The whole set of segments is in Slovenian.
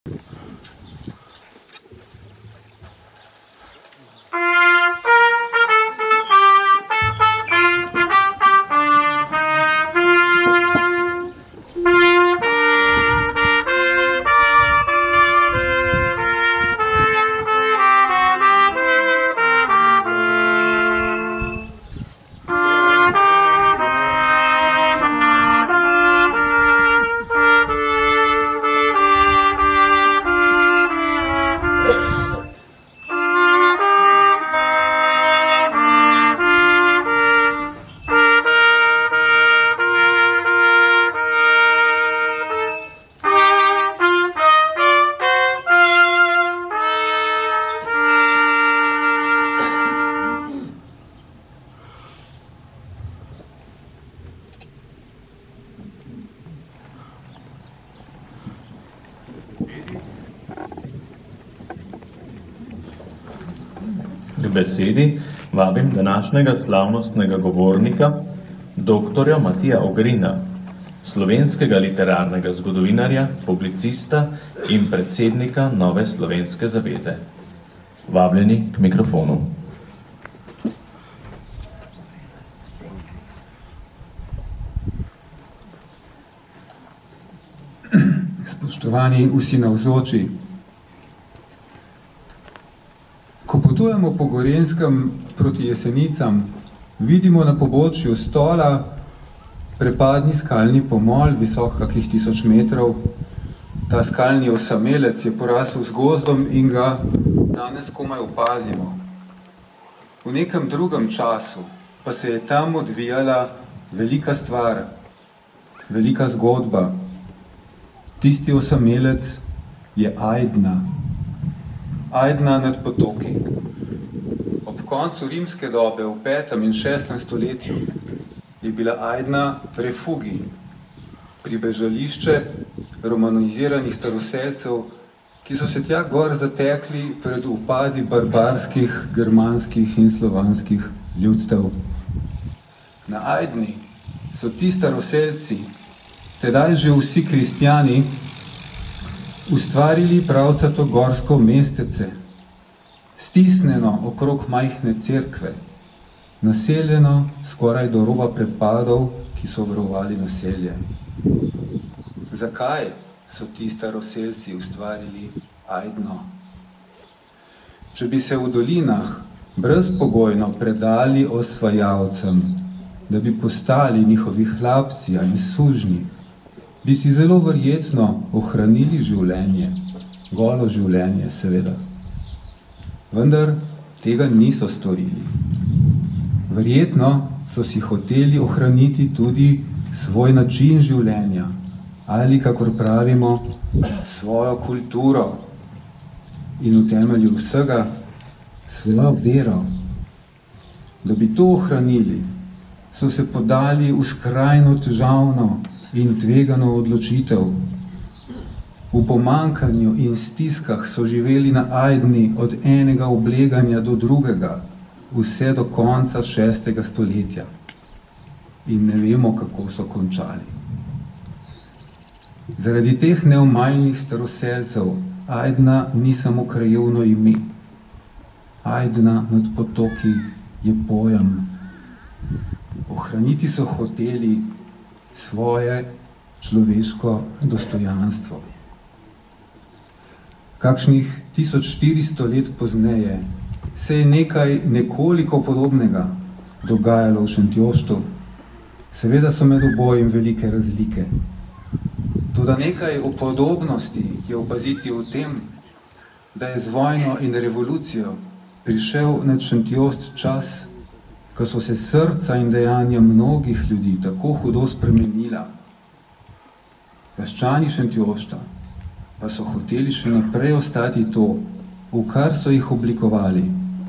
K besedi vabim današnjega slavnostnega govornika, doktorja Matija Ogrina, slovenskega literarnega zgodovinarja, publicista in predsednika Nove slovenske zaveze. Vabljeni k mikrofonu. Spoštovani vsi navzoči, ko potujemo po Gorenjskem proti Jesenicam, vidimo na pobočju Stola prepadni skalni pomol, visok kakih 1000 metrov. Ta skalni osamelec je porasel z gozdom in ga danes komaj opazimo. V nekem drugem času pa se je tam odvijala velika stvar, velika zgodba. Tisti osamelec je Ajdna. Ajdna nad potoki. Ob koncu rimske dobe v 5. in 6. stoletju je bila Ajdna refugi, pribežališče romaniziranih staroselcev, ki so se tja gor zatekli pred upadi barbarskih, germanskih in slovanskih ljudstev. Na Ajdni so ti staroselci, tedaj že vsi kristjani, ustvarili pravcato gorsko mestece, stisnjeno okrog majhne cerkve, naseljeno skoraj do roba prepadov, ki so varovali naselje. Zakaj so ti staroselci ustvarili Ajdno? Če bi se v dolinah brezpogojno predali osvajalcem, da bi postali njihovi hlapci ali sužnji, bi si zelo verjetno ohranili življenje, golo življenje seveda. Vendar tega niso storili. Verjetno so si hoteli ohraniti tudi svoj način življenja ali, kakor pravimo, svojo kulturo in v temelju vsega svojo vero. Da bi to ohranili, so se podali v skrajno težavno in tvegano odločitev. V pomankanju in stiskah so živeli na Ajdni od enega obleganja do drugega, vse do konca 6. stoletja. In ne vemo, kako so končali. Zaradi teh neomajnih staroselcev Ajdna ni samo krajevno ime. Ajdna nad potoki je pojem. Ohraniti so hoteli svoje človeško dostojanstvo. Kakšnih 1400 let pozneje se je nekaj nekoliko podobnega dogajalo v Šentjoštu. Seveda so med obojim velike razlike. Toda nekaj o podobnosti je opaziti v tem, da je z vojno in revolucijo prišel nad Šentjošt čas, ko so se srca in dejanja mnogih ljudi tako hudo spremenila. Vaščani Šentjošta pa so hoteli še naprej ostati to, v kar so jih oblikovali,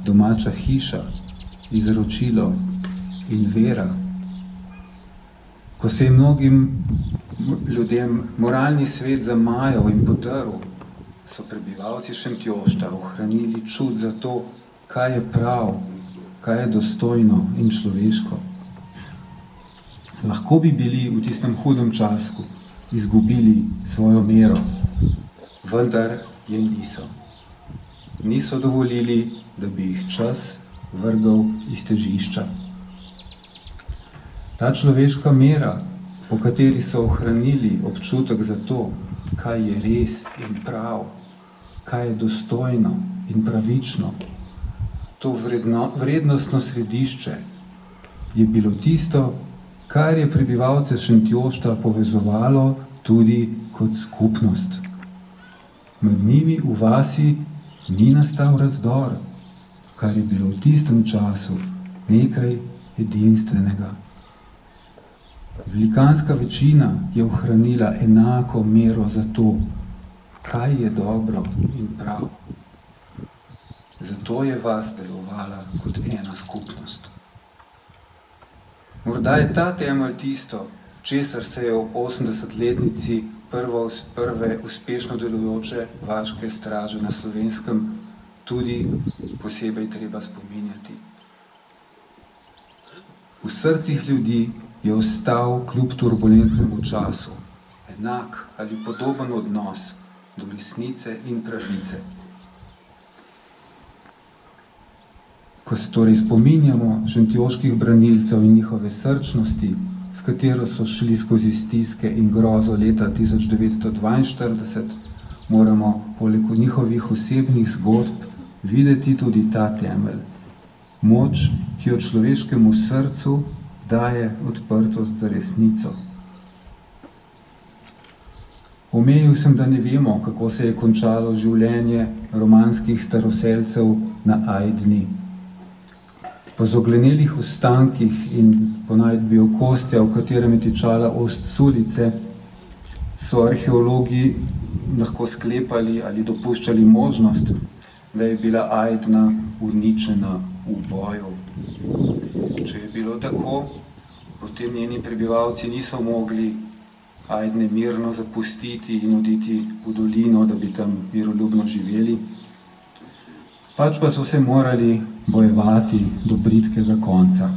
domača hiša, izročilo in vera. Ko se je mnogim ljudem moralni svet zamajal in podrl, so prebivalci Šentjošta ohranili čut za to, kaj je prav, kaj je dostojno in človeško. Lahko bi bili v tistem hudem času izgubili svojo mero. vendar je niso. Niso dovolili, da bi jih čas vrgal iz težišča. Ta človeška mera, po kateri so ohranili občutek za to, kaj je res in prav, kaj je dostojno in pravično, to vrednostno središče je bilo tisto, kar je prebivalce Šentjošta povezovalo tudi kot skupnost. Med njimi v vasi ni nastal razdor, kar je bilo v tistem času nekaj edinstvenega. Velikanska večina je ohranila enako mero za to, kaj je dobro in prav. Zato je vas delovala kot ena skupnost. Morda je ta temelj tisto, česar se je ob 80-letnici prve uspešno delujoče vaške straže na Slovenskem tudi posebej treba spominjati. V srcih ljudi je ostal kljub turbulentnemu času enak ali podoben odnos do resnice in pravice. Ko se torej spominjamo šentjoških branilcev in njihove srčnosti, s katero so šli skozi stiske in grozo leta 1942, moramo poleg njihovih osebnih zgodb videti tudi ta temelj. Moč, ki jo človeškemu srcu daje odprtost za resnico. Omenil sem, da ne vemo, kako se je končalo življenje romanskih staroselcev na Ajdni. Po zoglenelih ostankih in po najdbi okostja, v katerem je tičala ost sulice, so arheologi lahko sklepali ali dopuščali možnost, da je bila Ajdna uničena v boju. Če je bilo tako, potem njeni prebivalci niso mogli Ajdne mirno zapustiti in oditi v dolino, da bi tam miroljubno živeli. Pač pa so se morali bojevati do bridkega konca.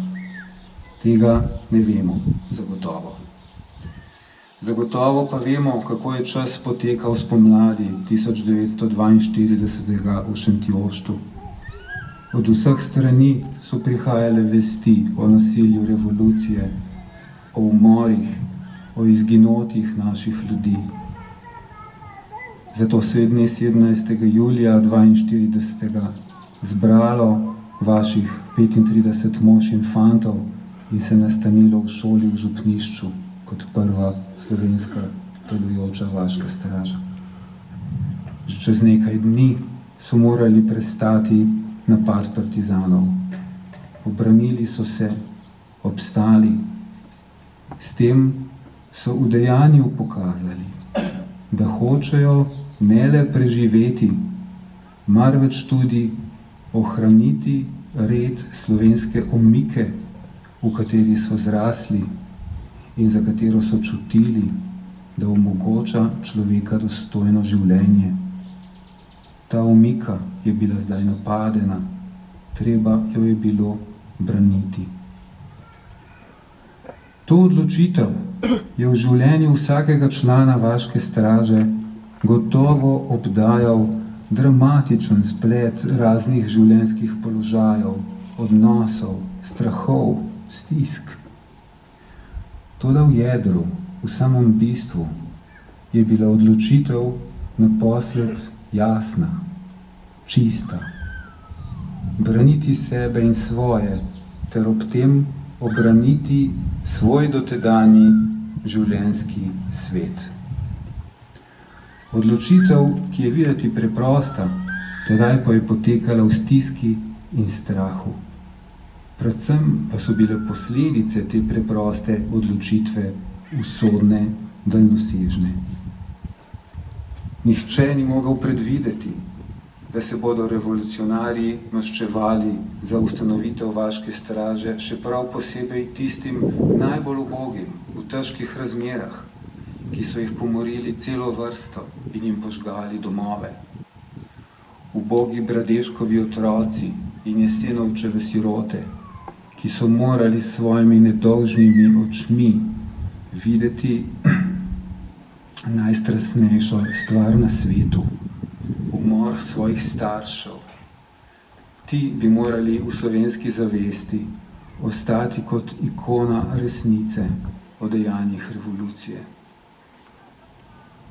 Tega ne vemo zagotovo. Zagotovo pa vemo, kako je čas potekal spomladi 1942 v Šentjoštu. Od vseh strani so prihajale vesti o nasilju revolucije, o umorih, o izginotih naših ljudi. Zato se je dne 17. julija 1942 zbralo vaših 35 mož in fantov in se nastanilo v šoli v župnišču kot prva slovenska delujoča vaška straža. Že čez nekaj dni so morali prestati napad partizanov. Obranili so se, obstali. S tem so v dejanju pokazali, da hočejo ne le preživeti, marveč tudi ohraniti red slovenske omike, v kateri so zrasli in za katero so čutili, da omogoča človeka dostojno življenje. Ta omika je bila zdaj napadena, treba jo je bilo braniti. To odločitev je v življenju vsakega člana vaške straže gotovo obdajal dramatičen splet raznih življenjskih položajev, odnosov, strahov, stisk. Toda v jedru, v samem bistvu, je bila odločitev naposled jasna, čista. Braniti sebe in svoje, ter ob tem obraniti svoj dotedanji življenjski svet. Odločitev, ki je videti preprosta, tedaj pa je potekala v stiski in strahu. Predvsem pa so bile posledice te preproste odločitve usodne, daljnosežne. Nihče ni mogel predvideti, da se bodo revolucionarji maščevali za ustanovitev vaške straže, še prav posebej tistim najbolj ubogim, v težkih razmerah, ki so jih pomorili celo vrsto in jim požgali domove. Ubogi Bradeškovi otroci in Jesenovčeve sirote, ki so morali s svojimi nedolžnimi očmi videti najstrasnejšo stvar na svetu, umor svojih staršev. Ti bi morali v slovenski zavesti ostati kot ikona resnice o dejanjih revolucije.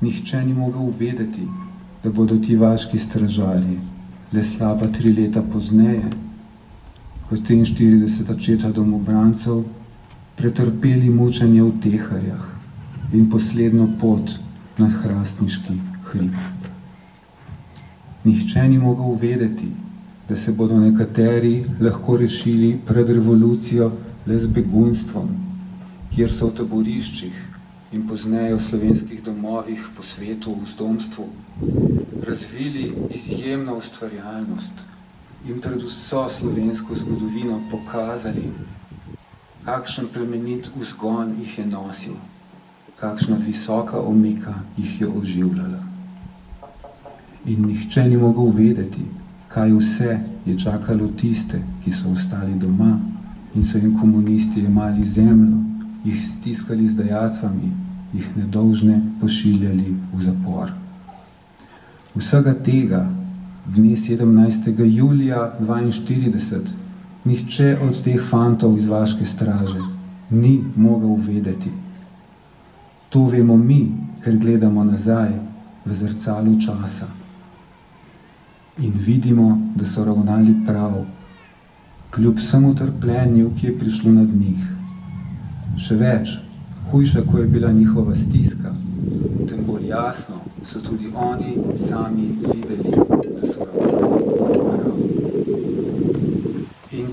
Nihče ni mogel vedeti, da bodo ti vaški stražarji le slaba 3 leta pozneje, kot 43 očeta domobrancev, pretrpeli mučenje v Teharjah in posledno pot na hrastniški hrib. Nihče ni mogel vedeti, da se bodo nekateri lahko rešili pred revolucijo le z begunstvom, kjer so v taboriščih in pozneje v slovenskih domovih po svetu v zdomstvu razvili izjemno ustvarjalnost in pred vso slovensko zgodovino pokazali, kakšen plemenit vzgon jih je nosil, kakšna visoka omika jih je oživljala. In nihče ni mogel vedeti, kaj vse je čakalo tiste, ki so ostali doma in so jim komunisti jemali zemljo, jih stiskali z dajacami, jih nedolžne pošiljali v zapor. Vsega tega dne 17. julija 42 nihče od teh fantov iz vaške straže ni mogel vedeti. To vemo mi, ker gledamo nazaj v zrcalu časa. In vidimo, da so ravnali prav, kljub vsemu trpljenju, ki je prišlo nad njih. Še več, hujša, ko je bila njihova stiska, tem bolj jasno so tudi oni sami videli, da so ravnali prav. In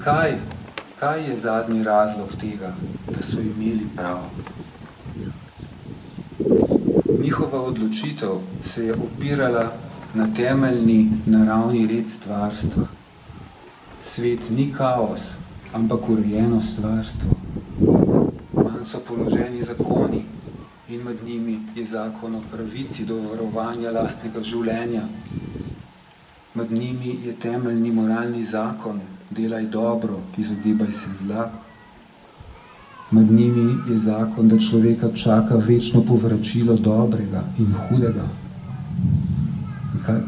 kaj je zadnji razlog tega, da so imeli prav? Njihova odločitev se je opirala na temeljni naravni red stvarstva. Svet ni kaos, ampak urejeno stvarstvo. Manj so položeni zakoni in med njimi je zakon o pravici do varovanja lastnega življenja. Med njimi je temeljni moralni zakon, delaj dobro, izogibaj se zla. Med njimi je zakon, da človeka čaka večno povračilo dobrega in hudega.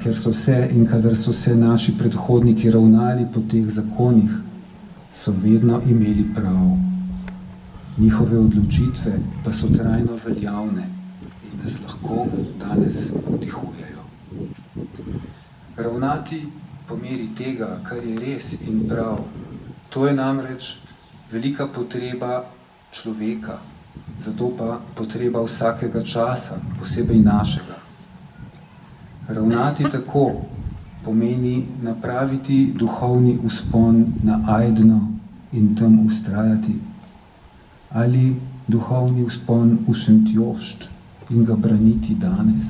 Ker so se in kadar so se naši predhodniki ravnali po teh zakonih, so vedno imeli prav. Njihove odločitve pa so trajno veljavne in nas lahko danes vdihujejo. Ravnati po meri tega, kar je res in prav, to je namreč velika potreba človeka, zato pa potreba vsakega časa, posebej našega. Ravnati tako pomeni napraviti duhovni vzpon na Ajdno in tam ustrajati, ali duhovni vzpon v Šentjošt in ga braniti danes.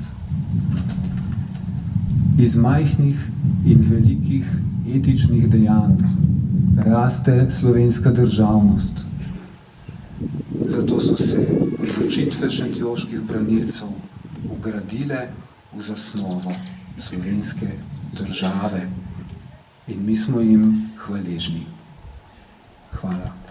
Iz majhnih in velikih etičnih dejanj raste slovenska državnost. Zato so se odločitve šentjoških branilcev ugradile v zasnovo slovenske države in mi smo jim hvaležni. Hvala.